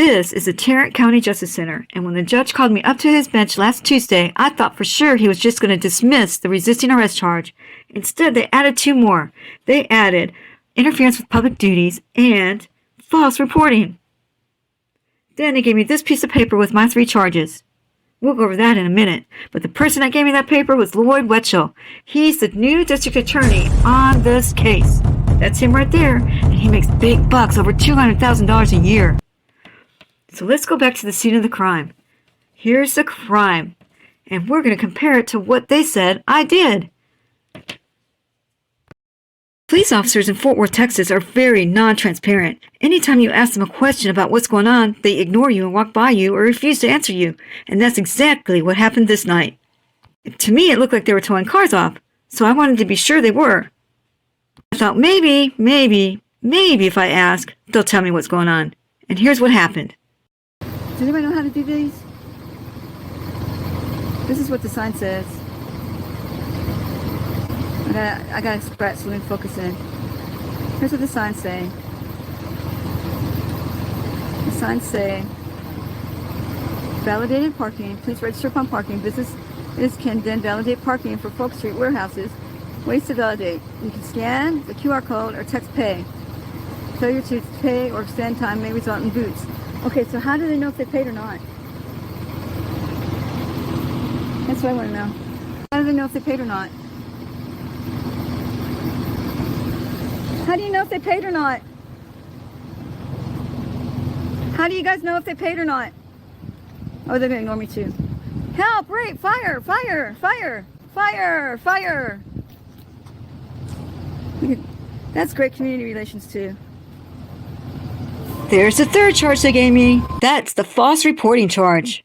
This is the Tarrant County Justice Center, and when the judge called me up to his bench last Tuesday, I thought for sure he was just going to dismiss the resisting arrest charge. Instead, they added two more. They added interference with public duties and false reporting. Then they gave me this piece of paper with my 3 charges. We'll go over that in a minute, but the person that gave me that paper was Lloyd Wetchell. He's the new district attorney on this case. That's him right there, and he makes big bucks, over $200,000 a year. So let's go back to the scene of the crime. Here's the crime, and we're going to compare it to what they said I did. Police officers in Fort Worth, Texas are very non-transparent. Anytime you ask them a question about what's going on, they ignore you and walk by you or refuse to answer you. And that's exactly what happened this night. To me, it looked like they were towing cars off, so I wanted to be sure they were. I thought maybe if I ask, they'll tell me what's going on. And here's what happened. Does anybody know how to do these? This is what the sign says. I gotta scratch so let me focus in. Here's what the signs say. The signs say, validated parking. Please register upon parking. Businesses can then validate parking for Folk Street warehouses. Ways to validate. You can scan the QR code or text pay. Failure to pay or extend time may result in boots. Okay, so how do they know if they paid or not? That's what I want to know. How do they know if they paid or not? How do you know if they paid or not? How do you guys know if they paid or not? Oh, they're going to ignore me too. Help! Rape! Fire! Fire! Fire! Fire! Fire! That's great community relations too. There's the third charge they gave me. That's the false reporting charge.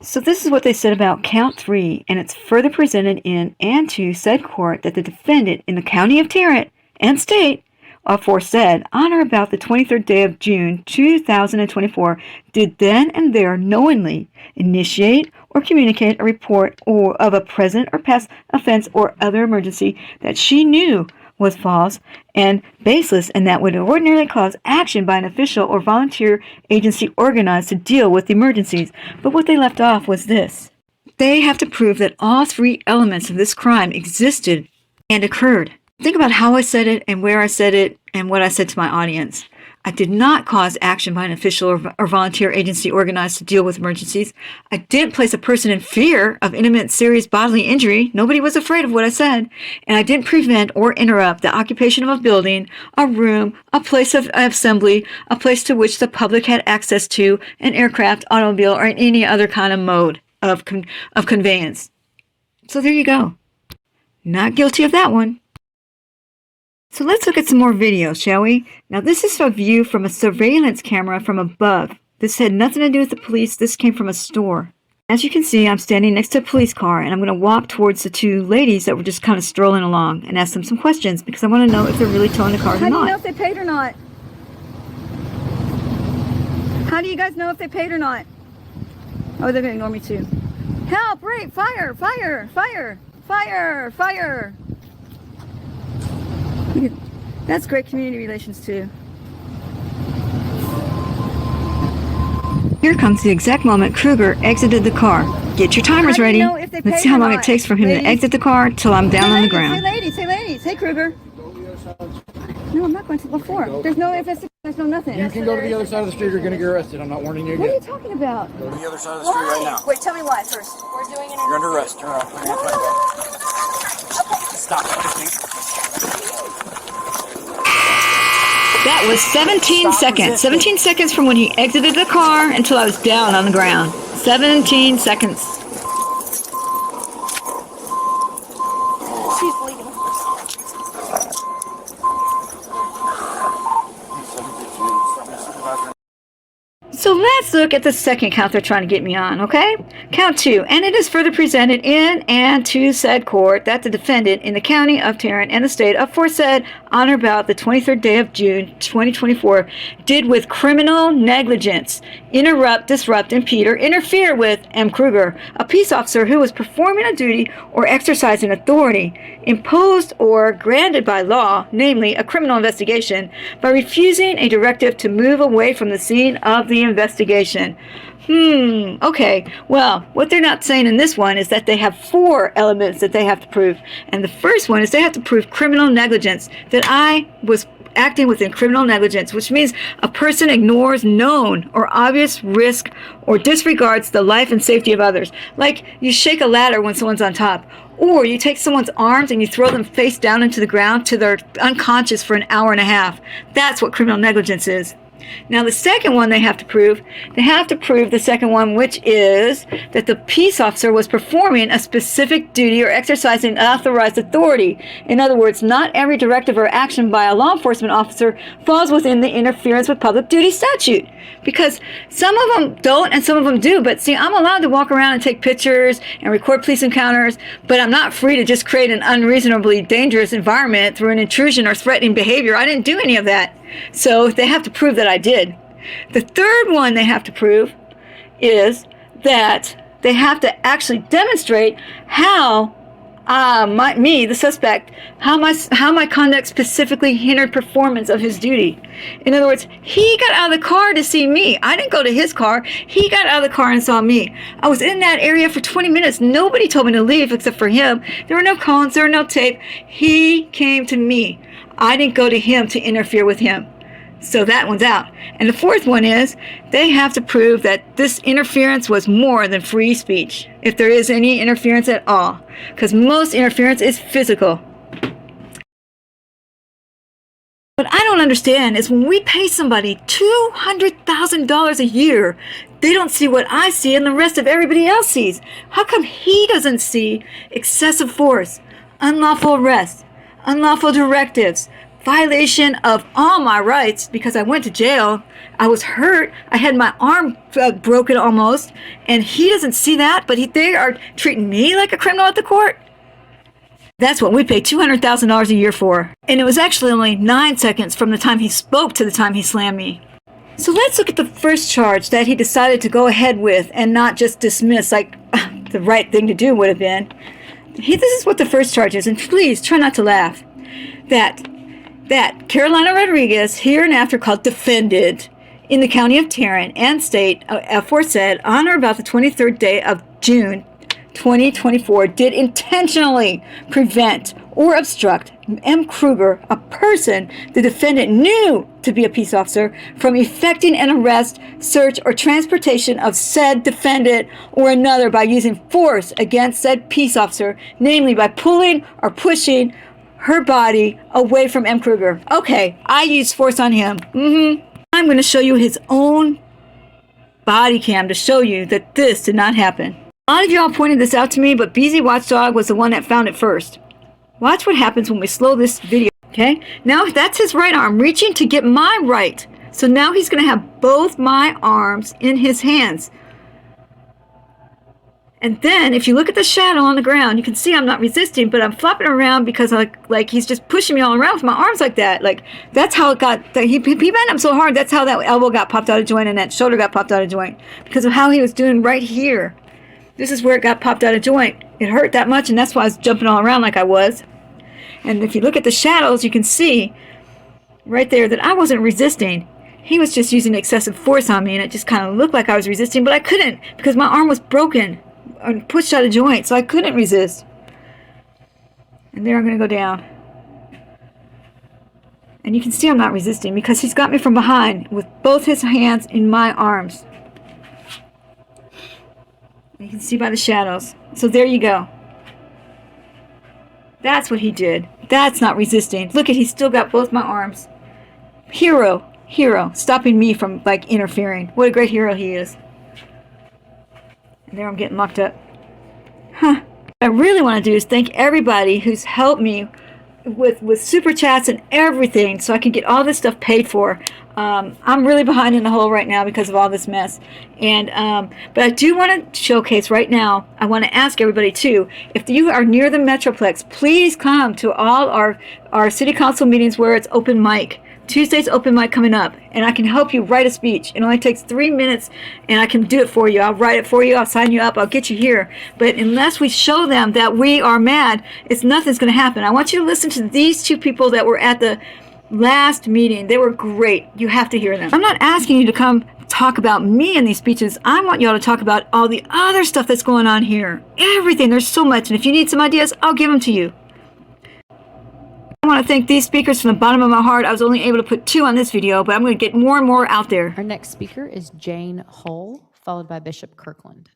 So this is what they said about count 3, and it's further presented in and to said court that the defendant in the county of Tarrant and state aforesaid on or about the 23rd day of June 2024 did then and there knowingly initiate or communicate a report or of a present or past offense or other emergency that she knew was false and baseless and that would ordinarily cause action by an official or volunteer agency organized to deal with emergencies. But what they left off was this. They have to prove that all 3 elements of this crime existed and occurred. Think about how I said it and where I said it and what I said to my audience. I did not cause action by an official or volunteer agency organized to deal with emergencies. I didn't place a person in fear of imminent serious bodily injury. Nobody was afraid of what I said. And I didn't prevent or interrupt the occupation of a building, a room, a place of assembly, a place to which the public had access to, an aircraft, automobile, or any other kind of mode of conveyance. So there you go. Not guilty of that one. So let's look at some more videos, shall we? Now this is a view from a surveillance camera from above. This had nothing to do with the police. This came from a store. As you can see, I'm standing next to a police car, and I'm going to walk towards the 2 ladies that were just kind of strolling along and ask them some questions because I want to know if they're really towing the cars or not. How do you know if they paid or not? How do you guys know if they paid or not? Oh, they're going to ignore me too. Help! Rape! Fire! Fire! Fire! Fire! Fire! That's great community relations too. Here comes the exact moment Kruger exited the car. Get your timers ready. Let's see how long it takes for him to exit the car till I'm down on the ground. Hey ladies, hey Kruger. No, I'm not going to before. There's no investigation, there's no nothing. You can go to the other side of the street, you're going to get arrested. I'm not warning you again. What are you talking about? Go to the other side of the street right now. Wait, tell me why first. We're doing an You're under arrest. Turn around. Stop. That was 17 seconds. 17 seconds from when he exited the car until I was down on the ground. 17 seconds. She's bleeding. So let's look at the second count they're trying to get me on, okay? Count 2, and it is further presented in and to said court that the defendant in the county of Tarrant and the state aforesaid on or about the 23rd day of June 2024 did with criminal negligence interrupt, disrupt, impede, or interfere with M. Kruger, a peace officer who was performing a duty or exercising authority imposed or granted by law, namely a criminal investigation, by refusing a directive to move away from the scene of the investigation. Okay. Well, what they're not saying in this one is that they have 4 elements that they have to prove. And the first one is they have to prove criminal negligence, that I was acting within criminal negligence, which means a person ignores known or obvious risk or disregards the life and safety of others. Like you shake a ladder when someone's on top, or you take someone's arms and you throw them face down into the ground till they're unconscious for an hour and a half. That's what criminal negligence is. Now the second one they have to prove the second one, which is that the peace officer was performing a specific duty or exercising authorized authority. In other words, not every directive or action by a law enforcement officer falls within the interference with public duty statute. Because some of them don't and some of them do. But see, I'm allowed to walk around and take pictures and record police encounters, but I'm not free to just create an unreasonably dangerous environment through an intrusion or threatening behavior. I didn't do any of that. So they have to prove that I did. The third one they have to prove is that they have to actually demonstrate how the suspect, how my conduct specifically hindered performance of his duty. In other words, he got out of the car to see me. I didn't go to his car. He got out of the car and saw me. I was in that area for 20 minutes. Nobody told me to leave except for him. There were no cones. There were no tape. He came to me. I didn't go to him to interfere with him. So that one's out. And the fourth one is they have to prove that this interference was more than free speech, if there is any interference at all, because most interference is physical. What I don't understand is when we pay somebody $200,000 a year, they don't see what I see and the rest of everybody else sees. How come he doesn't see excessive force, unlawful arrest, unlawful directives, violation of all my rights because I went to jail, I was hurt, I had my arm broken almost, and he doesn't see that, but they are treating me like a criminal at the court? That's what we pay $200,000 a year for. And it was actually only 9 seconds from the time he spoke to the time he slammed me. So let's look at the first charge that he decided to go ahead with and not just dismiss like the right thing to do would have been. This is what the first charge is, and please try not to laugh. That Carolina Rodriguez, hereinafter called defendant, in the county of Tarrant and state aforesaid, on or about the 23rd day of June 2024, did intentionally prevent or obstruct M. Kruger, a person the defendant knew to be a peace officer, from effecting an arrest, search, or transportation of said defendant or another by using force against said peace officer, namely by pulling or pushing her body away from M. Kruger. Okay, I used force on him. I'm going to show you his own body cam to show you that this did not happen. A lot of y'all pointed this out to me, but BZ Watchdog was the one that found it first. Watch what happens when we slow this video, okay? Now that's his right arm reaching to get my right. So now he's going to have both my arms in his hands. And then, if you look at the shadow on the ground, you can see I'm not resisting, but I'm flopping around because like he's just pushing me all around with my arms like that. Like, that's how it got, he bent him so hard, that's how that elbow got popped out of joint and that shoulder got popped out of joint. Because of how he was doing right here. This is where it got popped out of joint. It hurt that much, and that's why I was jumping all around like I was. And if you look at the shadows, you can see right there that I wasn't resisting. He was just using excessive force on me, and it just kind of looked like I was resisting, but I couldn't because my arm was broken and pushed out of joint, so I couldn't resist. And there I'm going to go down. And you can see I'm not resisting because he's got me from behind with both his hands in my arms. You can see by the shadows. So there you go. That's what he did. That's not resisting. Look at, he's still got both my arms. Hero, stopping me from like interfering. What a great hero he is. And there I'm getting locked up. What I really want to do is thank everybody who's helped me with super chats and everything so I can get all this stuff paid for. I'm really behind in the hole right now because of all this mess. And but I do want to showcase right now, I want to ask everybody too, if you are near the Metroplex, please come to all our city council meetings where it's open mic. Tuesday's open mic coming up, and I can help you write a speech. It only takes 3 minutes, and I can do it for you. I'll write it for you. I'll sign you up. I'll get you here. But unless we show them that we are mad, nothing's going to happen. I want you to listen to these two people that were at the last meeting. They were great. You have to hear them. I'm not asking you to come talk about me in these speeches. I want y'all to talk about all the other stuff that's going on here. Everything. There's so much. And if you need some ideas, I'll give them to you. I want to thank these speakers from the bottom of my heart. I was only able to put 2 on this video, but I'm going to get more and more out there. Our next speaker is Jane Hull, followed by Bishop Kirkland.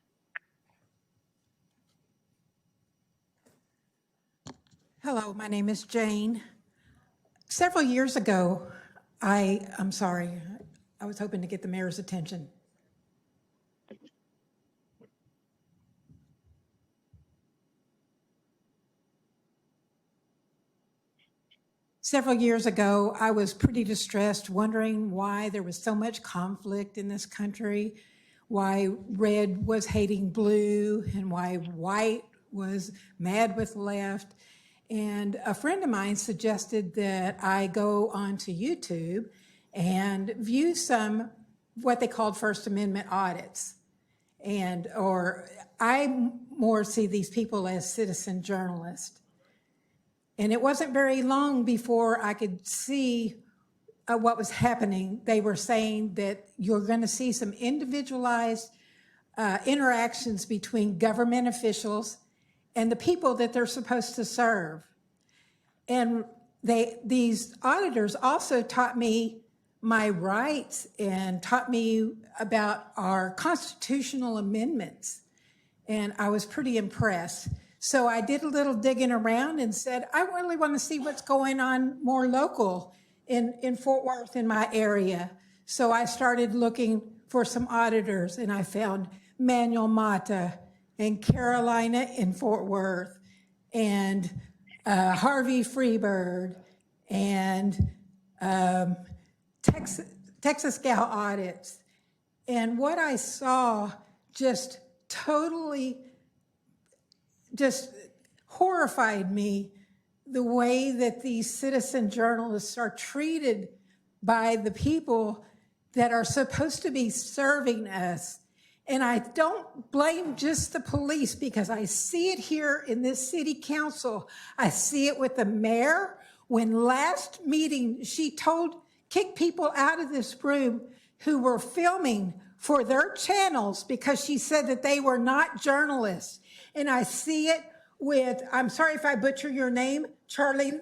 Hello, my name is Jane. Several years ago, I'm sorry, I was hoping to get the mayor's attention. Several years ago, I was pretty distressed, wondering why there was so much conflict in this country, why red was hating blue, and why white was mad with left. And a friend of mine suggested that I go onto YouTube and view some what they called First Amendment audits. Or I more see these people as citizen journalists. And it wasn't very long before I could see what was happening. They were saying that you're going to see some individualized interactions between government officials and the people that they're supposed to serve. And these auditors also taught me my rights and taught me about our constitutional amendments. And I was pretty impressed. So I did a little digging around and said, I really want to see what's going on more local in Fort Worth, in my area. So I started looking for some auditors, and I found Manuel Mata and Carolina in Fort Worth, and Harvey Freebird, and Texas Gal Audits. And what I saw just totally just horrified me, the way that these citizen journalists are treated by the people that are supposed to be serving us. And I don't blame just the police, because I see it here in this city council. I see it with the mayor. When last meeting, she kicked people out of this room who were filming for their channels because she said that they were not journalists. And I see it with, I'm sorry if I butcher your name, Charlie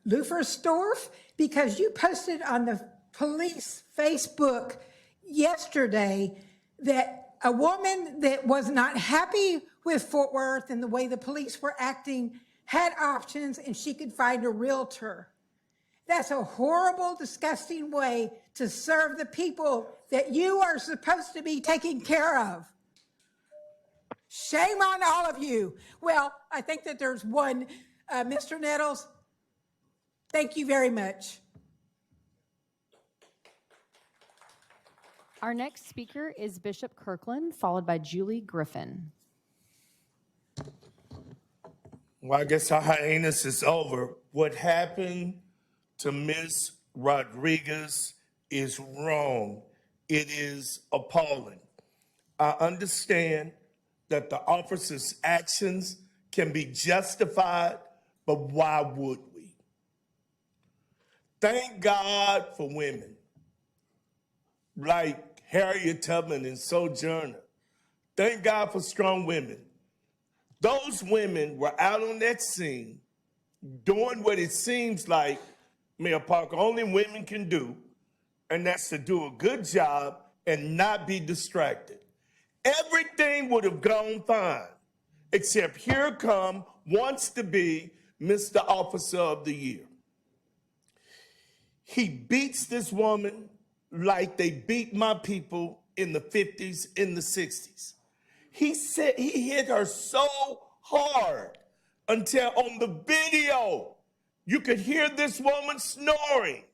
Lufersdorf, because you posted on the police Facebook yesterday that a woman that was not happy with Fort Worth and the way the police were acting had options and she could find a realtor. That's a horrible, disgusting way to serve the people that you are supposed to be taking care of. Shame on all of you. Well, I think that there's one. Mr. Nettles, thank you very much. Our next speaker is Bishop Kirkland, followed by Julie Griffin. Well, I guess our hiatus is over. What happened to Ms. Rodriguez is wrong. It is appalling. I understand that the officer's actions can be justified, but why would we? Thank God for women like Harriet Tubman and Sojourner. Thank God for strong women. Those women were out on that scene doing what it seems like, Mayor Parker, only women can do, and that's to do a good job and not be distracted. Everything would have gone fine, except here come wants to be Mr. Officer of the Year. He beats this woman like they beat my people in the 50s, in the 60s. He said he hit her so hard until on the video, you could hear this woman snoring.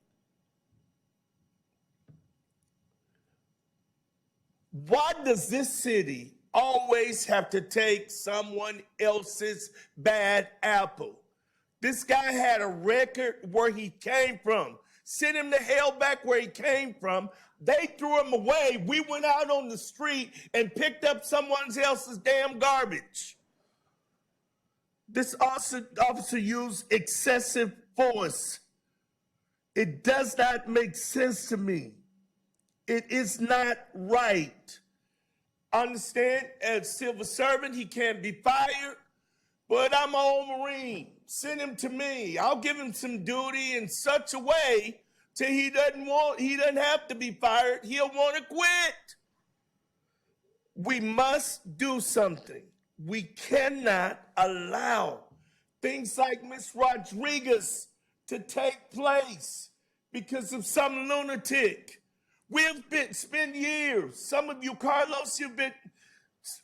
Why does this city always have to take someone else's bad apple? This guy had a record where he came from. sent him to hell back where he came from. They threw him away. We went out on the street and picked up someone else's damn garbage. This officer used excessive force. It does not make sense to me. It is not right. Understand, as civil servant, he can't be fired, but I'm an old Marine. Send him to me. I'll give him some duty in such a way till he doesn't have to be fired. He'll want to quit. We must do something. We cannot allow things like Miss Rodriguez to take place because of some lunatic. We've spent years. Some of you, Carlos,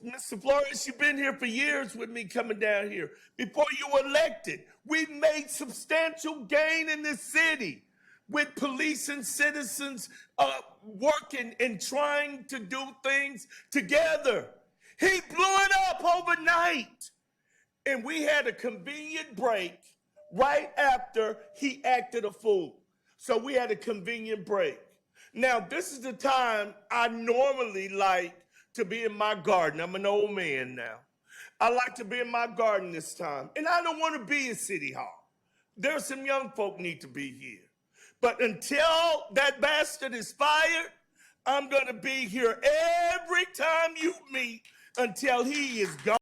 Mr. Flores, you've been here for years with me coming down here. Before you were elected, we've made substantial gain in this city with police and citizens working and trying to do things together. He blew it up overnight. And we had a convenient break right after he acted a fool. So we had a convenient break. Now, this is the time I normally like to be in my garden. I'm an old man now. I like to be in my garden this time. And I don't want to be in City Hall. There's some young folk need to be here. But until that bastard is fired, I'm going to be here every time you meet until he is gone.